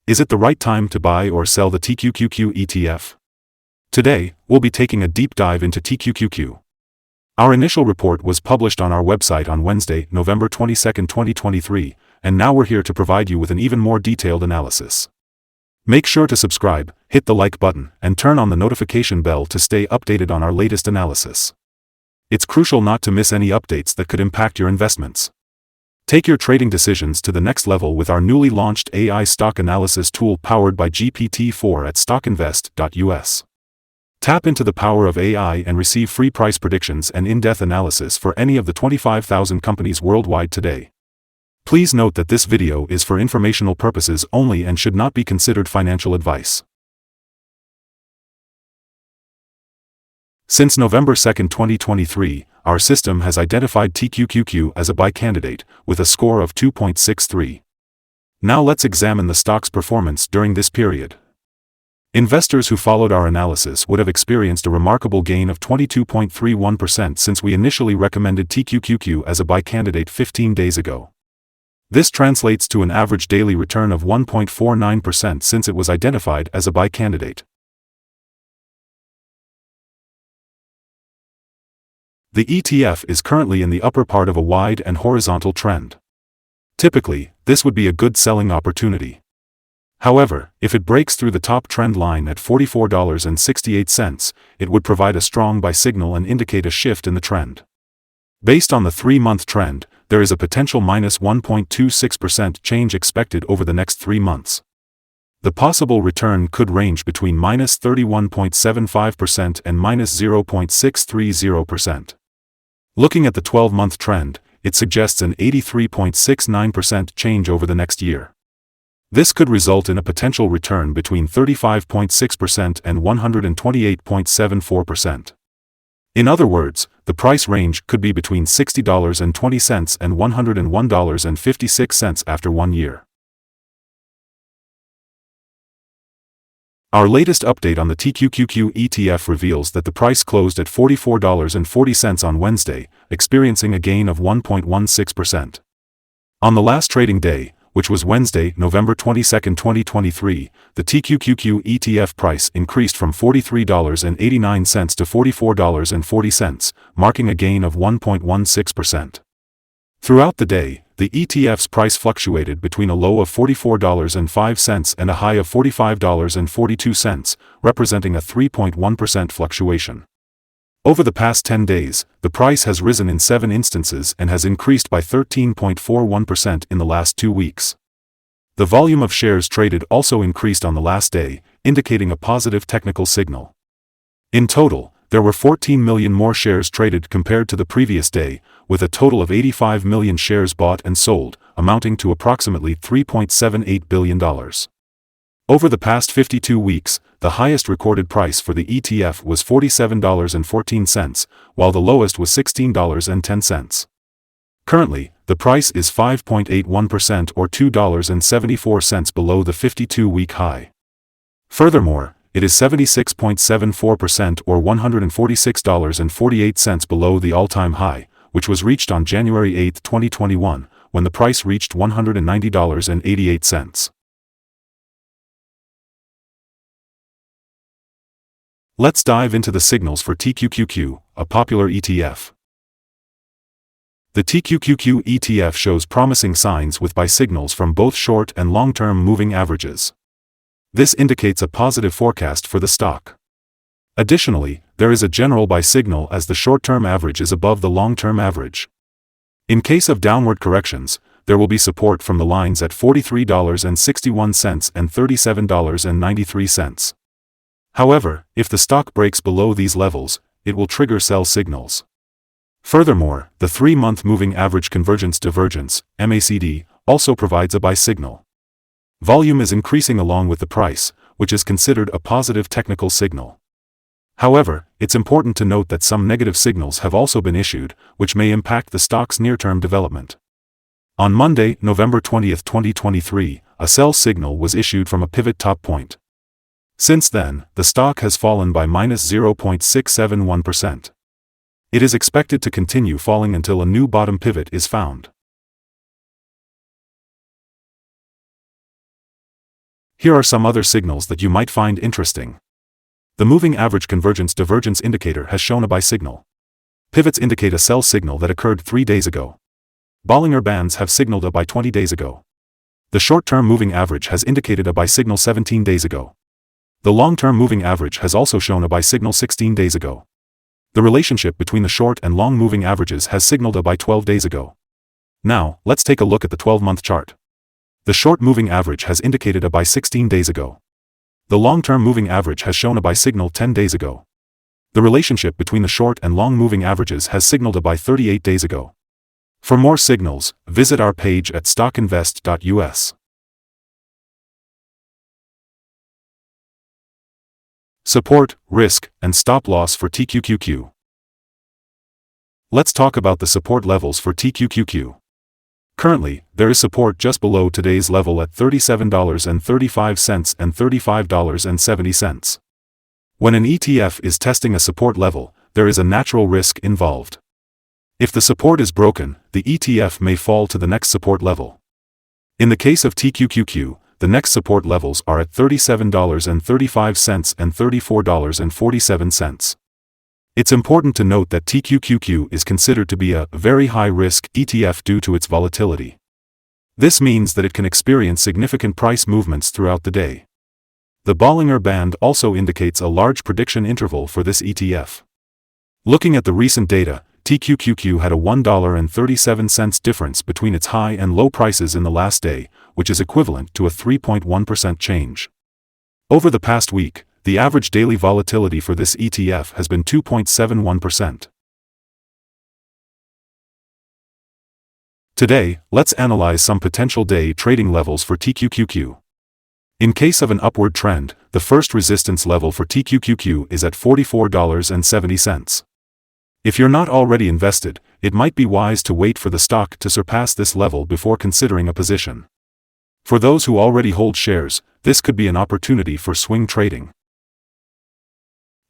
Is it the right time to buy or sell the TQQQ ETF? Today, we'll be taking a deep dive into TQQQ. Our initial report was published on our website on Wednesday, November 22, 2023, and now we're here to provide you with an even more detailed analysis. Make sure to subscribe, hit the like button, and turn on the notification bell to stay updated on our latest analysis. It's crucial not to miss any updates that could impact your investments. Take your trading decisions to the next level with our newly launched AI stock analysis tool powered by GPT-4 at StockInvest.us. Tap into the power of AI and receive free price predictions and in-depth analysis for any of the 25,000 companies worldwide today. Please note that this video is for informational purposes only and should not be considered financial advice. Since November 2, 2023, our system has identified TQQQ as a buy candidate, with a score of 2.63. Now let's examine the stock's performance during this period. Investors who followed our analysis would have experienced a remarkable gain of 22.31% since we initially recommended TQQQ as a buy candidate 15 days ago. This translates to an average daily return of 1.49% since it was identified as a buy candidate. The ETF is currently in the upper part of a wide and horizontal trend. Typically, this would be a good selling opportunity. However, if it breaks through the top trend line at $44.68, it would provide a strong buy signal and indicate a shift in the trend. Based on the 3-month trend, there is a potential minus 1.26% change expected over the next 3 months. The possible return could range between minus 31.75% and minus 0.630%. Looking at the 12-month trend, it suggests an 83.69% change over the next year. This could result in a potential return between 35.6% and 128.74%. In other words, the price range could be between $60.20 and $101.56 after 1 year. Our latest update on the TQQQ ETF reveals that the price closed at $44.40 on Wednesday, experiencing a gain of 1.16%. On the last trading day, which was Wednesday, November 22, 2023, the TQQQ ETF price increased from $43.89 to $44.40, marking a gain of 1.16%. Throughout the day, the ETF's price fluctuated between a low of $44.05 and a high of $45.42, representing a 3.1% fluctuation. Over the past 10 days, the price has risen in 7 instances and has increased by 13.41% in the last 2 weeks. The volume of shares traded also increased on the last day, indicating a positive technical signal. In total, there were 14 million more shares traded compared to the previous day, with a total of 85 million shares bought and sold, amounting to approximately $3.78 billion. Over the past 52 weeks, the highest recorded price for the ETF was $47.14, while the lowest was $16.10. Currently, the price is 5.81% or $2.74 below the 52-week high. Furthermore, it is 76.74% or $146.48 below the all-time high, which was reached on January 8, 2021, when the price reached $190.88. Let's dive into the signals for TQQQ, a popular ETF. The TQQQ ETF shows promising signs with buy signals from both short and long-term moving averages. This indicates a positive forecast for the stock. Additionally, there is a general buy signal as the short-term average is above the long-term average. In case of downward corrections, there will be support from the lines at $43.61 and $37.93. However, if the stock breaks below these levels, it will trigger sell signals. Furthermore, the 3-month moving average convergence divergence, MACD, also provides a buy signal. Volume is increasing along with the price, which is considered a positive technical signal. However, it's important to note that some negative signals have also been issued, which may impact the stock's near-term development. On Monday, November 20, 2023, a sell signal was issued from a pivot top point. Since then, the stock has fallen by minus 0.671%. It is expected to continue falling until a new bottom pivot is found. Here are some other signals that you might find interesting. The moving average convergence-divergence indicator has shown a buy signal. Pivots indicate a sell signal that occurred 3 days ago. Bollinger Bands have signaled a buy 20 days ago. The short-term moving average has indicated a buy signal 17 days ago. The long-term moving average has also shown a buy signal 16 days ago. The relationship between the short and long moving averages has signaled a buy 12 days ago. Now, let's take a look at the 12-month chart. The short moving average has indicated a buy 16 days ago. The long-term moving average has shown a buy signal 10 days ago. The relationship between the short and long moving averages has signaled a buy 38 days ago. For more signals, visit our page at StockInvest.us. Support, risk, and stop loss for TQQQ. Let's talk about the support levels for TQQQ. Currently, there is support just below today's level at $37.35 and $35.70. When an ETF is testing a support level, there is a natural risk involved. If the support is broken, the ETF may fall to the next support level. In the case of TQQQ, the next support levels are at $37.35 and $34.47. It's important to note that TQQQ is considered to be a very high-risk ETF due to its volatility. This means that it can experience significant price movements throughout the day. The Bollinger Band also indicates a large prediction interval for this ETF. Looking at the recent data, TQQQ had a $1.37 difference between its high and low prices in the last day, which is equivalent to a 3.1% change. Over the past week, the average daily volatility for this ETF has been 2.71%. Today, let's analyze some potential day trading levels for TQQQ. In case of an upward trend, the first resistance level for TQQQ is at $44.70. If you're not already invested, it might be wise to wait for the stock to surpass this level before considering a position. For those who already hold shares, this could be an opportunity for swing trading.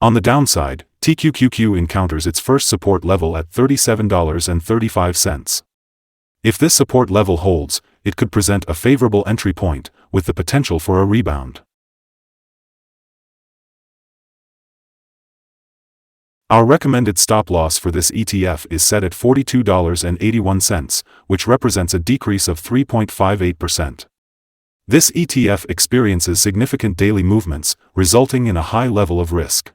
On the downside, TQQQ encounters its first support level at $37.35. If this support level holds, it could present a favorable entry point, with the potential for a rebound. Our recommended stop loss for this ETF is set at $42.81, which represents a decrease of 3.58%. This ETF experiences significant daily movements, resulting in a high level of risk.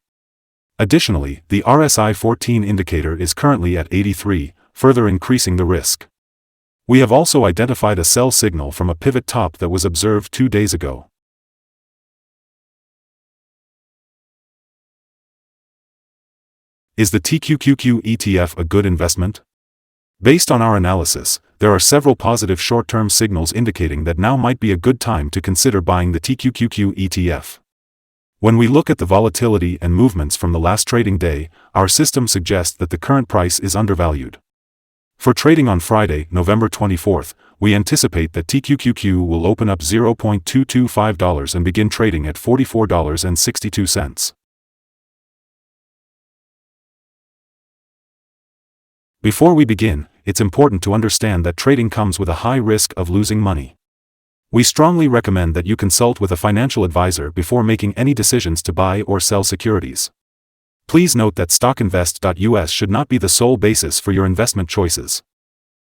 Additionally, the RSI 14 indicator is currently at 83, further increasing the risk. We have also identified a sell signal from a pivot top that was observed 2 days ago. Is the TQQQ ETF a good investment? Based on our analysis, there are several positive short-term signals indicating that now might be a good time to consider buying the TQQQ ETF. When we look at the volatility and movements from the last trading day, our system suggests that the current price is undervalued. For trading on Friday, November 24th, we anticipate that TQQQ will open up $0.225 and begin trading at $44.62. Before we begin, it's important to understand that trading comes with a high risk of losing money. We strongly recommend that you consult with a financial advisor before making any decisions to buy or sell securities. Please note that StockInvest.us should not be the sole basis for your investment choices.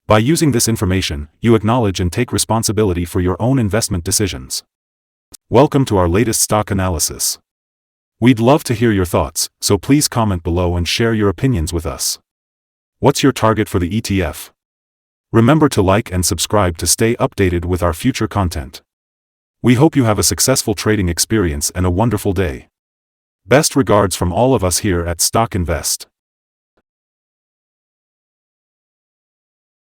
By using this information, you acknowledge and take responsibility for your own investment decisions. Welcome to our latest stock analysis. We'd love to hear your thoughts, so please comment below and share your opinions with us. What's your target for the ETF? Remember to like and subscribe to stay updated with our future content. We hope you have a successful trading experience and a wonderful day. Best regards from all of us here at Stock Invest.